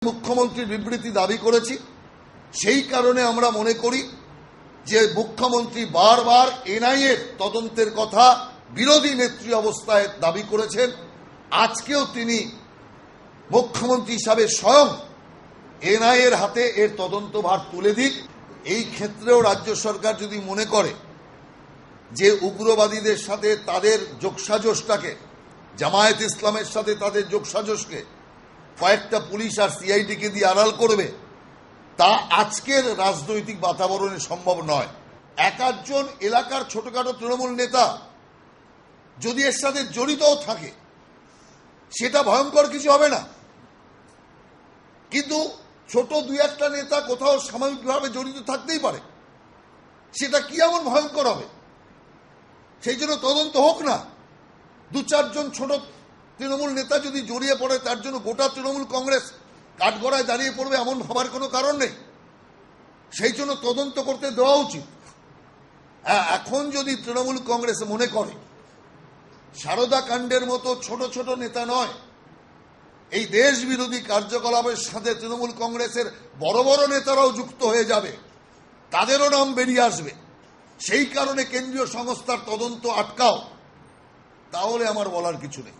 মুখ্যমন্ত্রীর বিবৃতি দাবি করেছি। সেই কারণে আমরা মনে করি যে মুখ্যমন্ত্রী বারবার এনআইএর তদন্তের কথা বিরোধী নেত্রী অবস্থায় দাবি করেছেন। আজকেও তিনি মুখ্যমন্ত্রী হিসাবে স্বয়ং এনআইএর হাতে এর তদন্তভার তুলে দিক। এই ক্ষেত্রেও রাজ্য সরকার যদি মনে করে যে উগ্রবাদীদের সাথে তাদের যোগসাজশটাকে, জামায়াত ইসলামের সাথে তাদের যোগসাজশকে কয়েকটা পুলিশ আর সিআইডিকে দিয়ে আড়াল করবে, তা আজকের রাজনৈতিক বাতাবরণে সম্ভব নয়। এক আধজন এলাকার ছোটখাটো তৃণমূল নেতা যদি এর সাথে জড়িতও থাকে সেটা ভয়ঙ্কর কিছু হবে না, কিন্তু ছোট দুই একটা নেতা কোথাও সাময়িকভাবে জড়িত থাকতেই পারে, সেটা কি এমন ভয়ঙ্কর হবে? সেই জন্য তদন্ত হোক না। দু চারজন ছোট তৃণমূল নেতা যদি জড়িয়ে পড়ে তার জন্য গোটা তৃণমূল কংগ্রেস কাঠগড়ায় দাঁড়িয়ে পড়বে এমন ভাবার কোনো কারণ নেই। সেই জন্য তদন্ত করতে দেওয়া উচিত। এখন যদি তৃণমূল কংগ্রেস মনে করে সারদা কাণ্ডের মতো ছোট ছোট নেতা নয়, এই দেশ বিরোধী কার্যকলাপের সাথে তৃণমূল কংগ্রেসের বড় বড় নেতারাও যুক্ত হয়ে যাবে, তাদেরও নাম বেরিয়ে আসবে, সেই কারণে কেন্দ্রীয় সংস্থার তদন্ত আটকাও, তাহলে আমার বলার কিছু নেই।